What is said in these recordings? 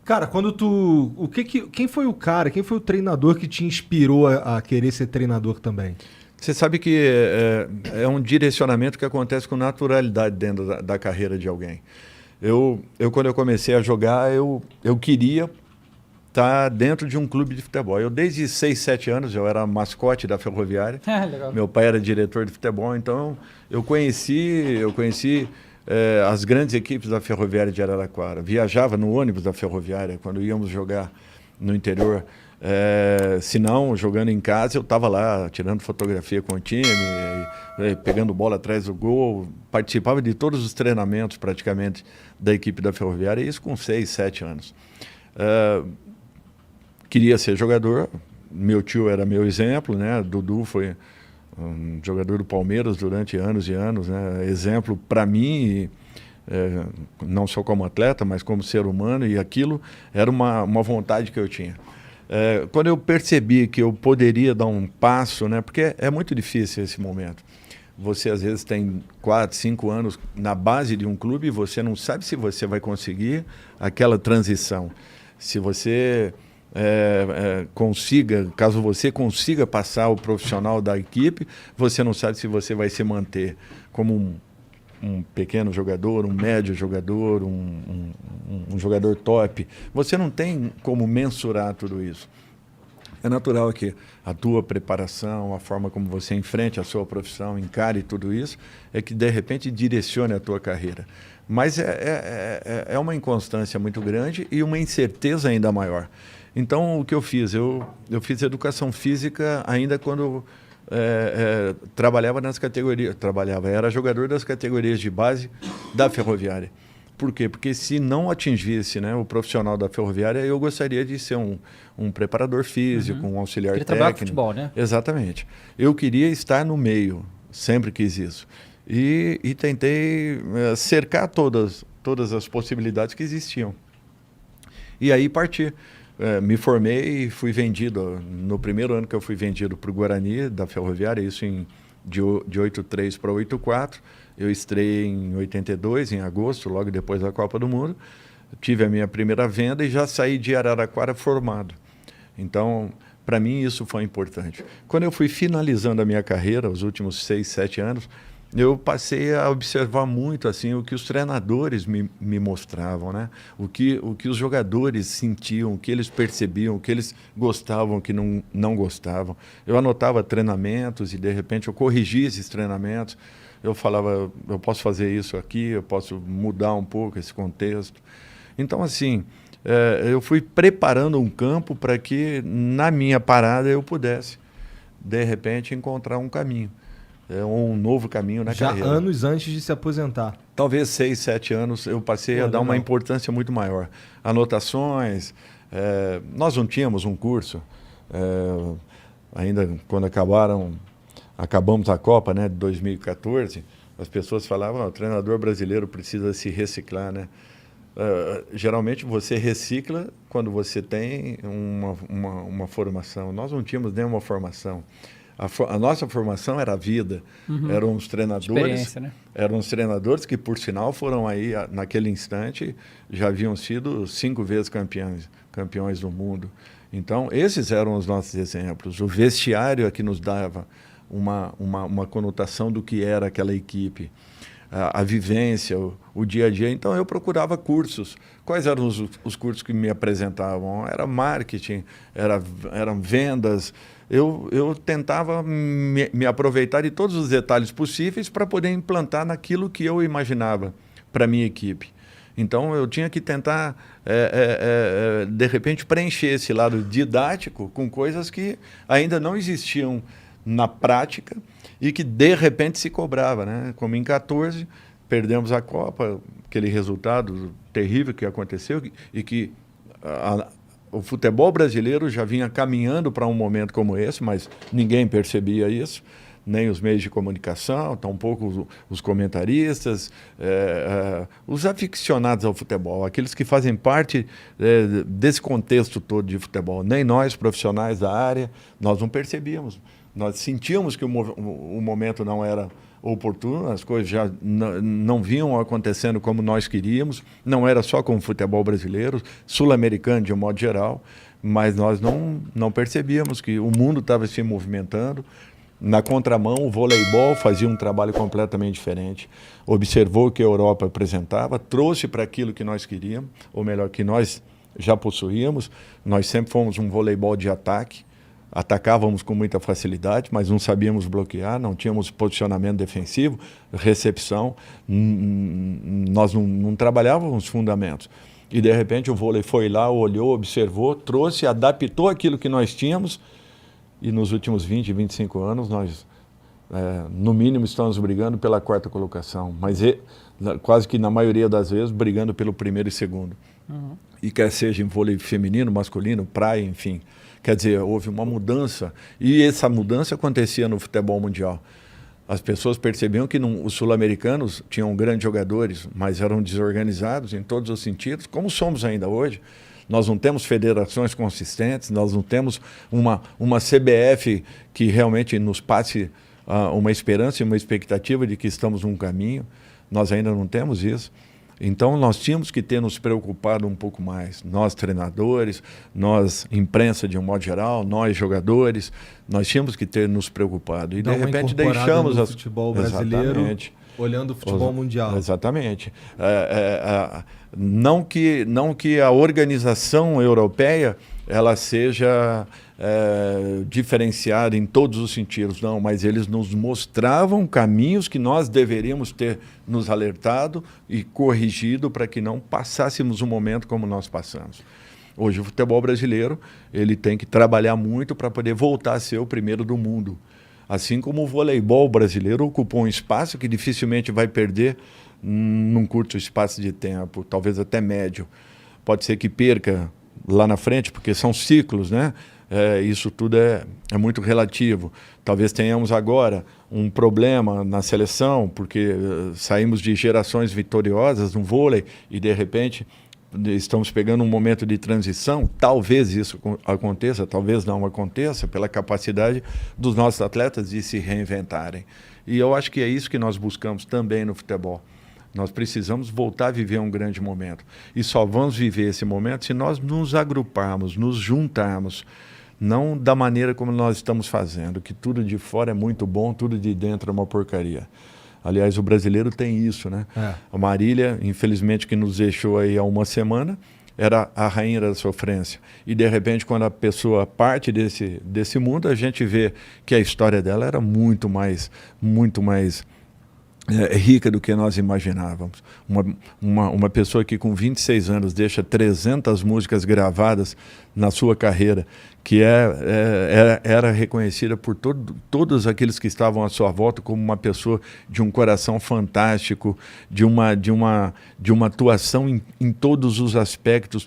Cara, quem foi o cara, quem foi o treinador que te inspirou a querer ser treinador também? Você sabe que é um direcionamento que acontece com naturalidade dentro da carreira de alguém. Quando eu comecei a jogar, eu queria estar dentro de um clube de futebol. Eu, desde 6, 7 anos, eu era mascote da Ferroviária. Legal. Meu pai era diretor de futebol, então eu conheci as grandes equipes da Ferroviária de Araraquara. Viajava no ônibus da Ferroviária quando íamos jogar no interior. Se não, jogando em casa, eu estava lá tirando fotografia com o time, pegando bola atrás do gol. Participava de todos os treinamentos, praticamente, da equipe da Ferroviária, isso com 6, 7 anos. Queria ser jogador, meu tio era meu exemplo, né? Dudu foi um jogador do Palmeiras durante anos e anos, né? Exemplo para mim, não só como atleta, mas como ser humano, e aquilo era uma vontade que eu tinha. Quando eu percebi que eu poderia dar um passo, né? Porque é muito difícil esse momento. Você às vezes tem 4, 5 anos na base de um clube e você não sabe se você vai conseguir aquela transição. Se você caso você consiga passar o profissional da equipe, você não sabe se você vai se manter como um pequeno jogador, um médio jogador, um jogador top. Você não tem como mensurar tudo isso. É natural que a tua preparação, a forma como você enfrente a sua profissão, encare tudo isso, é que de repente direcione a tua carreira. Mas é uma inconstância muito grande e uma incerteza ainda maior. Então, o que eu fiz? Eu fiz educação física ainda quando trabalhava nas categorias. Era jogador das categorias de base da Ferroviária. Por quê? Porque se não atingisse, né, o profissional da Ferroviária, eu gostaria de ser um preparador físico, um auxiliar técnico. Trabalhar com futebol, né? Exatamente. Eu queria estar no meio, sempre quis isso. E tentei cercar todas as possibilidades que existiam. E aí parti. Me formei e fui vendido. No primeiro ano que eu fui vendido para o Guarani, da Ferroviária, isso de 8-3 para 8-4. Eu estreiei em 82, em agosto, logo depois da Copa do Mundo. Tive a minha primeira venda e já saí de Araraquara formado. Então, para mim, isso foi importante. Quando eu fui finalizando a minha carreira, os últimos 6, 7 anos, eu passei a observar muito assim o que os treinadores me mostravam, né? O que os jogadores sentiam, o que eles percebiam, o que eles gostavam, o que não gostavam. Eu anotava treinamentos e, de repente, eu corrigia esses treinamentos. Eu falava, eu posso fazer isso aqui, eu posso mudar um pouco esse contexto. Então, assim, eu fui preparando um campo para que, na minha parada, eu pudesse, de repente, encontrar um caminho. Um novo caminho na carreira. Já anos antes de se aposentar. Talvez 6, 7 anos eu passei a dar uma importância muito maior. Anotações, nós não tínhamos um curso, ainda quando acabamos a Copa, né, de 2014, as pessoas falavam, o treinador brasileiro precisa se reciclar, né? Geralmente você recicla quando você tem uma formação. Nós não tínhamos nenhuma formação. A nossa formação era a vida. Eram os treinadores, né? Eram os treinadores que, por sinal, foram aí, naquele instante, já haviam sido 5 vezes campeões do mundo. Então, esses eram os nossos exemplos. O vestiário é que nos dava uma conotação do que era aquela equipe. A vivência, o dia a dia. Então, eu procurava cursos. Quais eram os cursos que me apresentavam? Era marketing, eram vendas. Eu tentava me aproveitar de todos os detalhes possíveis para poder implantar naquilo que eu imaginava para a minha equipe. Então, eu tinha que tentar, de repente, preencher esse lado didático com coisas que ainda não existiam na prática e que, de repente, se cobrava, né? Como em 14, perdemos a Copa, aquele resultado terrível que aconteceu e que o futebol brasileiro já vinha caminhando para um momento como esse, mas ninguém percebia isso, nem os meios de comunicação, tampouco os comentaristas, os aficionados ao futebol, aqueles que fazem parte desse contexto todo de futebol. Nem nós, profissionais da área, nós não percebíamos. Nós sentíamos que o momento não era oportuno, as coisas já não vinham acontecendo como nós queríamos, não era só com o futebol brasileiro, sul-americano de um modo geral, mas nós não percebíamos que o mundo estava se movimentando. Na contramão, o voleibol fazia um trabalho completamente diferente, observou o que a Europa apresentava, trouxe para aquilo que nós queríamos, ou melhor, que nós já possuíamos. Nós sempre fomos um voleibol de ataque, atacávamos com muita facilidade, mas não sabíamos bloquear, não tínhamos posicionamento defensivo, recepção, nós não trabalhávamos os fundamentos. E, de repente, o vôlei foi lá, olhou, observou, trouxe, adaptou aquilo que nós tínhamos, e nos últimos 20, 25 anos, nós, no mínimo, estamos brigando pela 4ª colocação, mas quase que na maioria das vezes, brigando pelo 1º e 2º. Uhum. E quer seja em vôlei feminino, masculino, praia, enfim. Quer dizer, houve uma mudança, e essa mudança acontecia no futebol mundial. As pessoas percebiam que os sul-americanos tinham grandes jogadores, mas eram desorganizados em todos os sentidos, como somos ainda hoje. Nós não temos federações consistentes, nós não temos uma CBF que realmente nos passe uma esperança e uma expectativa de que estamos num caminho. Nós ainda não temos isso. Então, nós tínhamos que ter nos preocupado um pouco mais. Nós, treinadores, nós, imprensa de um modo geral, nós, jogadores, nós tínhamos que ter nos preocupado. E, de repente, deixamos o futebol brasileiro, exatamente, olhando o futebol mundial. Exatamente. Não que a organização europeia ela seja diferenciada em todos os sentidos, não, mas eles nos mostravam caminhos que nós deveríamos ter nos alertado e corrigido para que não passássemos um momento como nós passamos. Hoje o futebol brasileiro ele tem que trabalhar muito para poder voltar a ser o primeiro do mundo. Assim como o voleibol brasileiro ocupou um espaço que dificilmente vai perder num curto espaço de tempo, talvez até médio. Pode ser que perca lá na frente, porque são ciclos, né? Isso tudo é muito relativo. Talvez tenhamos agora um problema na seleção, porque saímos de gerações vitoriosas no vôlei e, de repente, estamos pegando um momento de transição. Talvez isso aconteça, talvez não aconteça, pela capacidade dos nossos atletas de se reinventarem. E eu acho que é isso que nós buscamos também no futebol. Nós precisamos voltar a viver um grande momento. E só vamos viver esse momento se nós nos agruparmos, nos juntarmos, não da maneira como nós estamos fazendo, que tudo de fora é muito bom, tudo de dentro é uma porcaria. Aliás, o brasileiro tem isso, né? A Marília, infelizmente, que nos deixou aí há uma semana, era a rainha da sofrência. E, de repente, quando a pessoa parte desse mundo, a gente vê que a história dela era muito mais rica do que nós imaginávamos. Uma pessoa que com 26 anos deixa 300 músicas gravadas na sua carreira, que era reconhecida por todos aqueles que estavam à sua volta como uma pessoa de um coração fantástico, de uma atuação em todos os aspectos,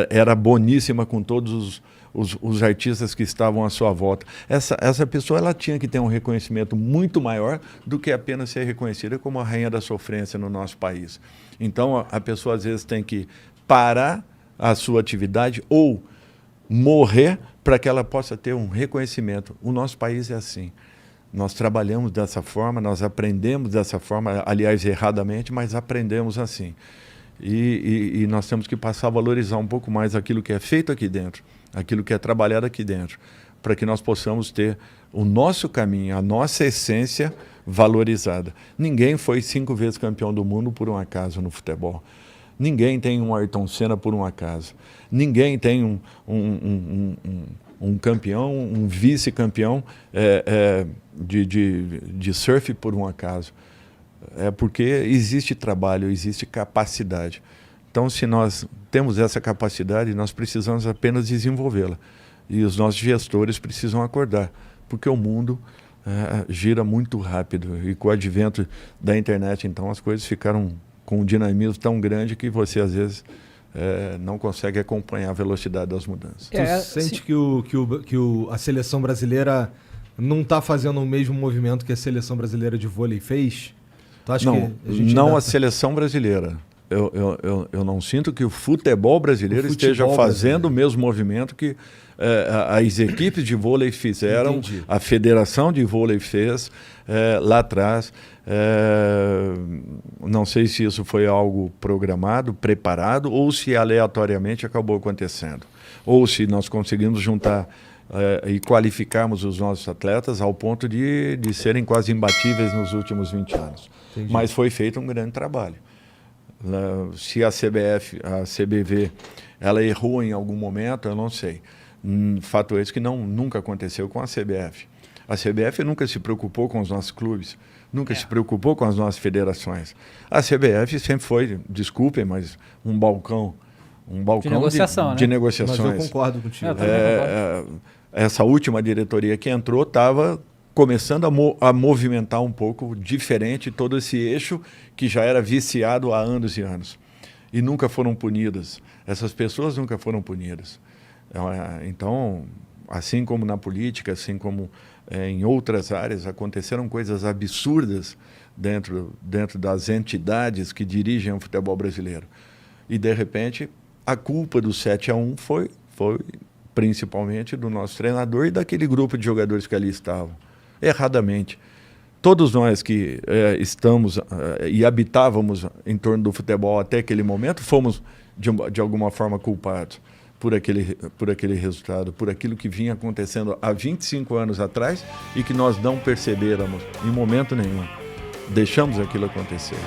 era boníssima com todos os artistas que estavam à sua volta. Essa pessoa ela tinha que ter um reconhecimento muito maior do que apenas ser reconhecida como a rainha da sofrência no nosso país. Então, a pessoa às vezes tem que parar a sua atividade ou morrer para que ela possa ter um reconhecimento. O nosso país é assim. Nós trabalhamos dessa forma, nós aprendemos dessa forma, aliás, erradamente, mas aprendemos assim. E nós temos que passar a valorizar um pouco mais aquilo que é feito aqui dentro, aquilo que é trabalhado aqui dentro, para que nós possamos ter o nosso caminho, a nossa essência valorizada. Ninguém foi 5 vezes campeão do mundo por um acaso no futebol. Ninguém tem um Ayrton Senna por um acaso. Ninguém tem um campeão, um vice-campeão de surf por um acaso. É porque existe trabalho, existe capacidade. Então, se nós temos essa capacidade, nós precisamos apenas desenvolvê-la. E os nossos gestores precisam acordar, porque o mundo gira muito rápido. E com o advento da internet, então, as coisas ficaram com um dinamismo tão grande que você, às vezes, não consegue acompanhar a velocidade das mudanças. Tu sente que a seleção brasileira não está fazendo o mesmo movimento que a seleção brasileira de vôlei fez? Tu acha não, que a gente não a seleção brasileira. eu não sinto que o futebol brasileiro esteja fazendo o mesmo movimento que as equipes de vôlei fizeram, Entendi. a federação de vôlei fez lá atrás. Não sei se isso foi algo programado, preparado, ou se aleatoriamente acabou acontecendo. Ou se nós conseguimos juntar e qualificarmos os nossos atletas ao ponto de serem quase imbatíveis nos últimos 20 anos. Entendi. Mas foi feito um grande trabalho. Se a CBF, a CBV, ela errou em algum momento, eu não sei. Fato é esse que nunca aconteceu com a CBF. A CBF nunca se preocupou com os nossos clubes, nunca se preocupou com as nossas federações. A CBF sempre foi, desculpem, mas um balcão de negociação, de né? negociações. Mas eu concordo contigo. Essa última diretoria que entrou estava começando a movimentar um pouco diferente todo esse eixo que já era viciado há anos e anos. E nunca foram punidas. Essas pessoas nunca foram punidas. Então, assim como na política, assim como em outras áreas, aconteceram coisas absurdas dentro das entidades que dirigem o futebol brasileiro. E, de repente, a culpa do 7-1 foi principalmente do nosso treinador e daquele grupo de jogadores que ali estavam. Erradamente. Todos nós que estamos e habitávamos em torno do futebol até aquele momento, fomos, de alguma forma, culpados por aquele resultado, por aquilo que vinha acontecendo há 25 anos atrás e que nós não percebêramos em momento nenhum. Deixamos aquilo acontecer.